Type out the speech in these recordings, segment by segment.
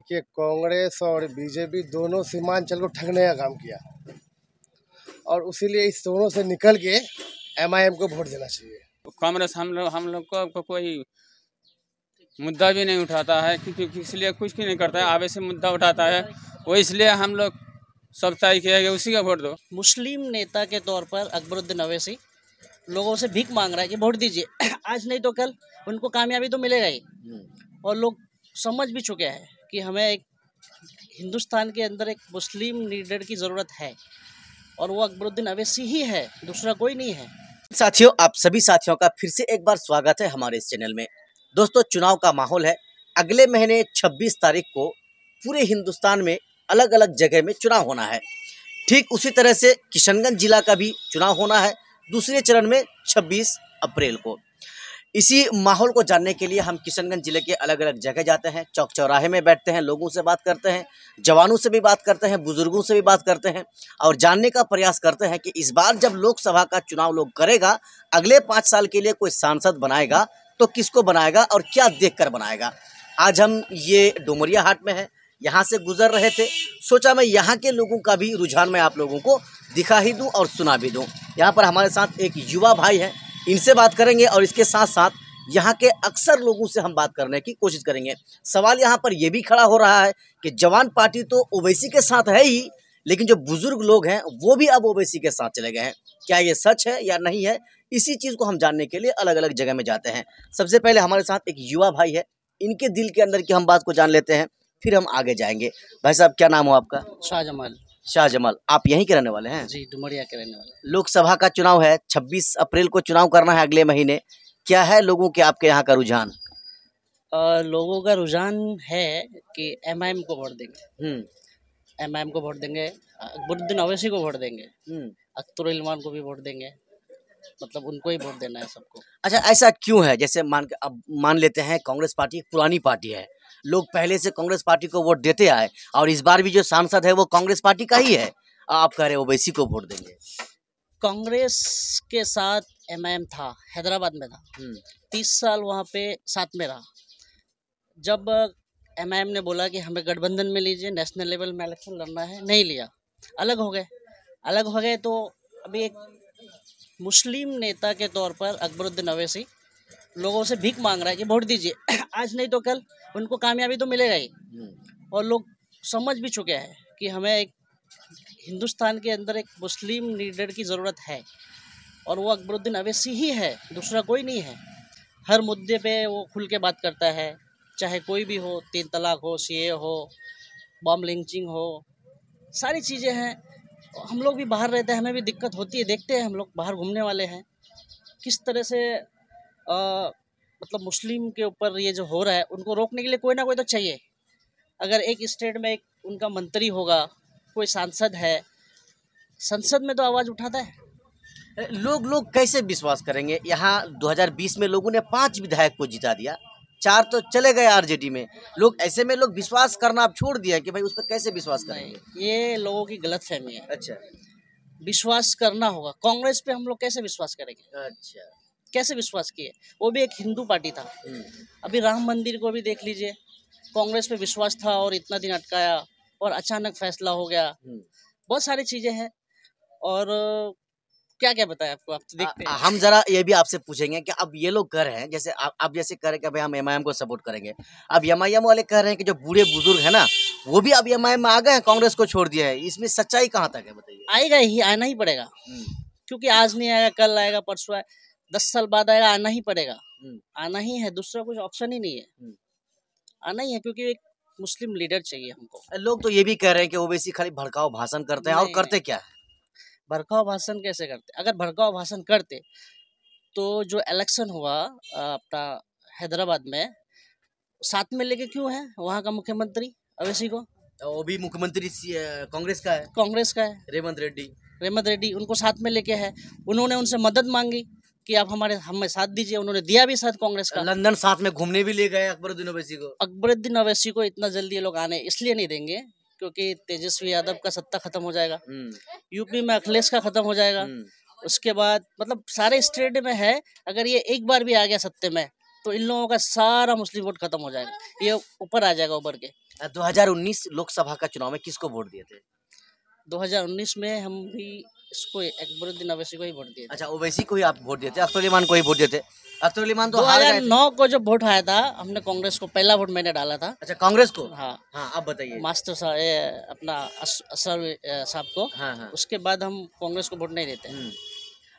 देखिए, कांग्रेस और बीजेपी दोनों सीमांचल को ठगने का काम किया और उसीलिए इस दोनों से निकल के एमआईएम को वोट देना चाहिए। कांग्रेस हम लोग को कोई मुद्दा भी नहीं उठाता है, क्योंकि इसलिए कुछ भी नहीं करता है। आवे से मुद्दा उठाता है, वो इसलिए हम लोग सब तय किया कि उसी का वोट दो। मुस्लिम नेता के तौर पर अकबरुद्दीन अवैसी लोगों से भीख मांग रहा है कि वोट दीजिए। आज नहीं तो कल उनको कामयाबी तो मिलेगा ही। और लोग समझ भी चुके हैं कि हमें एक हिंदुस्तान के अंदर एक मुस्लिम लीडर की ज़रूरत है और वो अकबरुद्दीन अवैसी ही है, दूसरा कोई नहीं है। साथियों, आप सभी साथियों का फिर से एक बार स्वागत है हमारे इस चैनल में। दोस्तों, चुनाव का माहौल है। अगले महीने 26 तारीख को पूरे हिंदुस्तान में अलग अलग जगह में चुनाव होना है। ठीक उसी तरह से किशनगंज जिला का भी चुनाव होना है दूसरे चरण में 26 अप्रैल को। इसी माहौल को जानने के लिए हम किशनगंज जिले के अलग अलग जगह जाते हैं, चौक चौराहे में बैठते हैं, लोगों से बात करते हैं, जवानों से भी बात करते हैं, बुजुर्गों से भी बात करते हैं और जानने का प्रयास करते हैं कि इस बार जब लोकसभा का चुनाव लोग करेगा, अगले 5 साल के लिए कोई सांसद बनाएगा तो किसको बनाएगा और क्या देखकर बनाएगा। आज हम ये डुमरिया हाट में हैं, यहाँ से गुजर रहे थे, सोचा मैं यहाँ के लोगों का भी रुझान मैं आप लोगों को दिखा ही दूँ और सुना भी दूँ। यहाँ पर हमारे साथ एक युवा भाई हैं, इनसे बात करेंगे और इसके साथ साथ यहाँ के अक्सर लोगों से हम बात करने की कोशिश करेंगे। सवाल यहाँ पर यह भी खड़ा हो रहा है कि जवान पार्टी तो ओवैसी के साथ है ही, लेकिन जो बुजुर्ग लोग हैं वो भी अब ओवैसी के साथ चले गए हैं। क्या ये सच है या नहीं है, इसी चीज़ को हम जानने के लिए अलग अलग जगह में जाते हैं। सबसे पहले हमारे साथ एक युवा भाई है, इनके दिल के अंदर की हम बात को जान लेते हैं, फिर हम आगे जाएंगे। भाई साहब, क्या नाम हो आपका? शाहजमाल। शाहजमाल, आप यहीं के रहने वाले हैं? जी, डुमरिया के रहने वाले। लोकसभा का चुनाव है, 26 अप्रैल को चुनाव करना है अगले महीने। क्या है लोगों के आपके यहाँ का रुझान? लोगों का रुझान है कि एमआईएम को वोट देंगे। एमआईएम को वोट देंगे, अकबरुद्दीन अवैसी को वोट देंगे, अख्तर इल्मान को भी वोट देंगे। मतलब उनको ही वोट देना है सबको। अच्छा, ऐसा क्यों है? जैसे अब मान लेते हैं कांग्रेस पार्टी पुरानी पार्टी है, लोग पहले से कांग्रेस पार्टी को वोट देते आए और इस बार भी जो सांसद है वो कांग्रेस पार्टी का ही है, आप कह रहे हो ओवैसी को वोट देंगे। कांग्रेस के साथ एमआईएम था, हैदराबाद में था, 30 साल वहाँ पे साथ में रहा। जब एमआईएम ने बोला कि हमें गठबंधन में लीजिए, नेशनल लेवल में इलेक्शन लड़ना है, नहीं लिया, अलग हो गए। तो अभी एक मुस्लिम नेता के तौर पर अकबरुद्दीन अवैसी लोगों से भीख मांग रहा है कि वोट दीजिए। आज नहीं तो कल उनको कामयाबी तो मिलेगा ही। और लोग समझ भी चुके हैं कि हमें एक हिंदुस्तान के अंदर एक मुस्लिम लीडर की ज़रूरत है और वो अकबरुद्दीन अवैसी ही है, दूसरा कोई नहीं है। हर मुद्दे पे वो खुल के बात करता है, चाहे कोई भी हो, 3 तलाक हो, सीए हो, बम लिंचिंग हो, सारी चीज़ें हैं। हम लोग भी बाहर रहते हैं, हमें भी दिक्कत होती है, देखते हैं, हम लोग बाहर घूमने वाले हैं किस तरह से मतलब मुस्लिम के ऊपर ये जो हो रहा है, उनको रोकने के लिए कोई ना कोई तो चाहिए। अगर एक स्टेट में एक उनका मंत्री होगा, कोई सांसद है, संसद में तो आवाज़ उठाता है। लोग कैसे विश्वास करेंगे? यहाँ 2020 में लोगों ने 5 विधायक को जिता दिया, 4 तो चले गए आरजेडी में। लोग ऐसे में लोग विश्वास करना अब छोड़ दिया कि भाई उस पर कैसे विश्वास करेंगे? ये लोगों की गलतफहमी है। अच्छा, विश्वास करना होगा। कांग्रेस पे हम लोग कैसे विश्वास करेंगे? अच्छा, कैसे विश्वास किए? वो भी एक हिंदू पार्टी था। अभी राम मंदिर को भी देख लीजिए, कांग्रेस पे विश्वास था और इतना दिन अटकाया और अचानक फैसला हो गया। बहुत सारी चीजें हैं और क्या क्या बताएं आपको, आप तो देखते हैं। हम जरा ये भी आपसे पूछेंगे कि अब ये लोग कह रहे हैं, जैसे आप जैसे कह रहे हैं कि भाई हम एमआईएम को सपोर्ट करेंगे, अब एमआईएम वाले कह रहे हैं कि जो बूढ़े बुजुर्ग है ना, वो भी अब एमआईएम में आ गए हैं, कांग्रेस को छोड़ दिया है। इसमें सच्चाई कहाँ तक है, बताइए। आएगा ही, आना ही पड़ेगा, क्योंकि आज नहीं आएगा, कल आएगा, परसों आएगा, 10 साल बाद आएगा, आना ही पड़ेगा। आना ही है, दूसरा कुछ ऑप्शन ही नहीं है, आना ही है, क्योंकि एक मुस्लिम लीडर चाहिए हमको। लोग तो ये भी कह रहे हैं कि ओवैसी खाली भड़काऊ भाषण करते हैं, और करते क्या है? भड़काऊ भाषण कैसे करते? अगर भड़काऊ भाषण करते तो जो इलेक्शन हुआ अपना हैदराबाद में, साथ में लेके क्यों है वहाँ का मुख्यमंत्री अवैसी को? वो भी मुख्यमंत्री कांग्रेस का है, कांग्रेस का है, रेवंत रेड्डी, उनको साथ में लेके है। उन्होंने उनसे मदद मांगी कि आप हमें साथ दीजिए, उन्होंने दिया भी साथ कांग्रेस का। लंदन साथ में घूमने भी ले गए अकबरुद्दीन अवैसी को। अकबरुद्दीन अवैसी को इतना जल्दी ये लोग आने इसलिए नहीं देंगे क्योंकि तेजस्वी यादव का सत्ता खत्म हो जाएगा, यूपी में अखिलेश का खत्म हो जाएगा, उसके बाद मतलब सारे स्टेट में है। अगर ये एक बार भी आ गया सत्ते में तो इन लोगों का सारा मुस्लिम वोट खत्म हो जाएगा, ये ऊपर आ जाएगा उभर के। 2019 लोकसभा का चुनाव में किसको वोट दिए थे? 2019 में हम भी इसको अकबरुद्दीन अवैसी को ही वोट दिए थे। अच्छा, ओवैसी को ही आप वोट दिए थे, अख्तर उली मान को ही वोट दिए थे। अख्तर उली मान तो हार गए थे। 2009 को जब वोट आया था, हमने कांग्रेस को पहला वोट मैंने डाला था। अच्छा, कांग्रेस को। हाँ हाँ, आप बताइए। मास्टर साहब ये अपना असर साहब को। हाँ हाँ। उसके बाद हम कांग्रेस को वोट नहीं देते।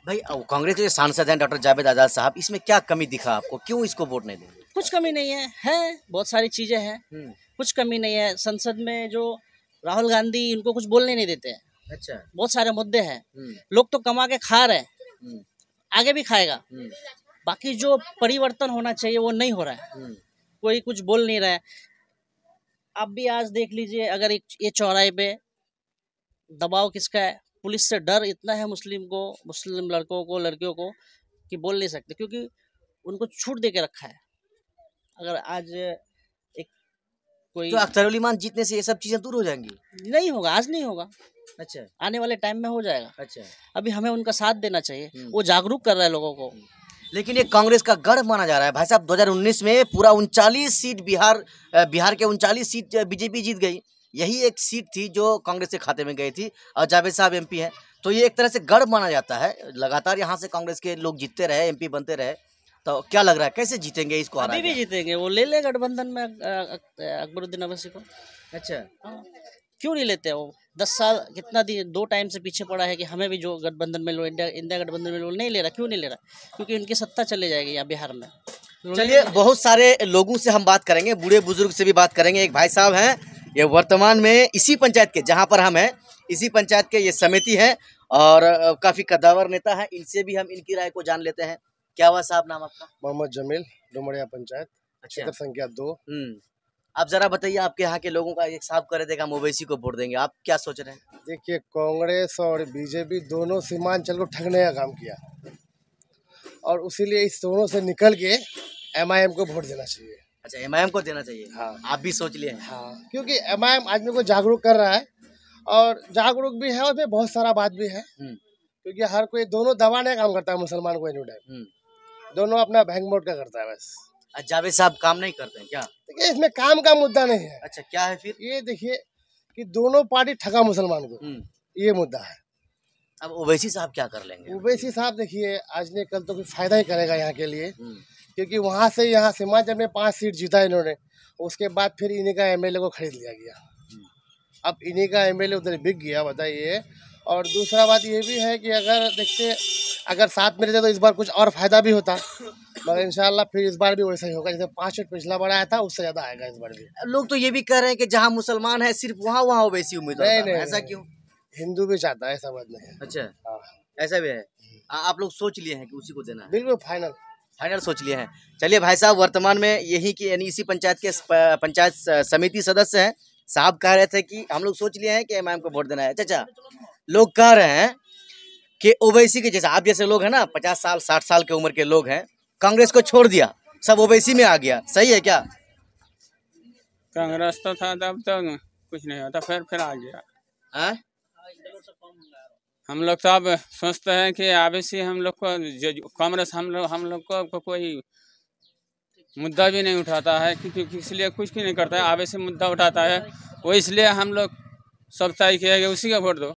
भाई कांग्रेस के जो सांसद हैं डॉक्टर जावेद आजाद साहब, इसमें क्या कमी दिखा आपको, क्यों इसको वोट नहीं देंगे? कुछ कमी नहीं है बहुत सारी चीजें हैं, कुछ कमी नहीं है। संसद में जो राहुल गांधी इनको कुछ बोलने नहीं देते हैं। अच्छा। बहुत सारे मुद्दे हैं, लोग तो कमा के खा रहे हैं, आगे भी खाएगा। बाकी जो परिवर्तन होना चाहिए वो नहीं हो रहा है, कोई कुछ बोल नहीं रहा है। आप भी आज देख लीजिए, अगर ये चौराहे पे दबाव किसका है, पुलिस से डर इतना है मुस्लिम लड़कों को लड़कियों को कि बोल नहीं सकते, क्योंकि उनको छूट दे के रखा है। अगर आज एक कोई तो अख्तर उली मान जीतने से ये सब चीजें दूर हो जाएंगी? नहीं होगा, आज नहीं होगा। अच्छा। आने वाले टाइम में हो जाएगा। अच्छा। अभी हमें उनका साथ देना चाहिए, वो जागरूक कर रहा है लोगों को। लेकिन ये कांग्रेस का गढ़ माना जा रहा है भाई साहब। 2019 में पूरा 39 सीट बिहार के 39 सीट बीजेपी जीत गई। यही एक सीट थी जो कांग्रेस के खाते में गई थी, और जावेद साहब एमपी हैं, तो ये एक तरह से गढ़ माना जाता है। लगातार यहाँ से कांग्रेस के लोग जीतते रहे, एमपी बनते रहे, तो क्या लग रहा है कैसे जीतेंगे इसको? अभी भी जीतेंगे, वो ले ले गठबंधन में अकबरुद्दीन अवैसी को। अच्छा। क्यों नहीं लेते? वो 10 साल कितना 2 टाइम से पीछे पड़ा है कि हमें भी जो गठबंधन में लो, इंडिया गठबंधन में लो, नहीं ले रहा। क्यों नहीं ले रहा? क्योंकि उनकी सत्ता चले जाएगी यहाँ बिहार में। चलिए, बहुत सारे लोगों से हम बात करेंगे, बूढ़े बुजुर्ग से भी बात करेंगे। एक भाई साहब हैं, ये वर्तमान में इसी पंचायत के, जहाँ पर हम हैं, इसी पंचायत के ये समिति है और काफी कद्दावर नेता है। इनसे भी हम इनकी राय को जान लेते हैं। क्या हुआ साहब, नाम आपका? मोहम्मद जमील, डुमरिया पंचायत, अच्छा। क्षेत्र संख्या 2। आप जरा बताइए, आपके यहाँ के लोगों का एक साहब कर रहे थे कि हम ओवैसी को वोट देंगे, आप क्या सोच रहे हैं? देखिए, कांग्रेस और बीजेपी दोनों सीमांचल को ठगने का काम किया, और उसीलिए इस दोनों से निकल के MIM को वोट देना चाहिए। अच्छा, MIM को देना चाहिए। हाँ। आप भी सोच लिए हैं? हाँ, क्योंकि MIM आदमी को जागरूक कर रहा है, और जागरूक भी है, और उसमें बहुत सारा बात भी है। क्योंकि हर कोई दोनों दबाने का काम करता है मुसलमान को, एनी टाइम दोनों अपना भैंग मोड का करता है बस। जावेद साहब काम नहीं करते हैं क्या? देखिए, इसमें काम का मुद्दा नहीं है। अच्छा, क्या है फिर? ये देखिए कि दोनों पार्टी ठगा मुसलमान को, ये मुद्दा है। अब ओवैसी साहब क्या कर लेंगे? ओवैसी साहब देखिए, आज ने कल तो कुछ फायदा ही करेगा यहाँ के लिए, क्योंकि वहाँ से यहाँ सीमांचल में 5 सीट जीता इन्होंने। उसके बाद फिर इन्हीं का MLA को खरीद लिया गया। अब इन्हीं का MLA उधर बिक गया, बताइए। और दूसरा बात ये भी है कि अगर साथ में रहते तो इस बार कुछ और फायदा भी होता, मगर इंशाल्लाह फिर इस बार भी वैसा ही होगा। जैसे 5 सीट पिछला बार आया था, उससे ज्यादा आएगा इस बार भी। लोग तो ये भी कह रहे हैं कि जहाँ मुसलमान है सिर्फ वहाँ ओवैसी उम्मीदवार नहीं, होता है। नहीं, ऐसा नहीं। क्यों? हिंदू भी चाहता है, ऐसा बात नहीं है। अच्छा, हाँ, ऐसा भी है। आप लोग सोच लिए हैं कि उसी को देना है? बिल्कुल फाइनल सोच लिए हैं। चलिए भाई साहब, वर्तमान में यही की यानी इसी पंचायत के पंचायत समिति सदस्य हैं। साहब कह रहे थे कि हम लोग सोच लिए हैं कि MIM को वोट देना है। चाचा, लोग कह रहे हैं कि ओवैसी के जैसा, आप जैसे लोग हैं ना, 50 साल 60 साल के उम्र के लोग हैं, कांग्रेस को छोड़ दिया, सब ओवैसी में आ गया, सही है क्या? कांग्रेस तो था तब तो कुछ नहीं होता, फिर आ गया। हम लोग तो अब सोचते हैं कि अवैसी हम लोग को कांग्रेस हम लोग को कोई मुद्दा भी नहीं उठाता है, क्योंकि इसलिए कुछ भी नहीं करता है। अवैसी मुद्दा उठाता है, वो इसलिए हम लोग सब तय किया कि उसी का वोट दो।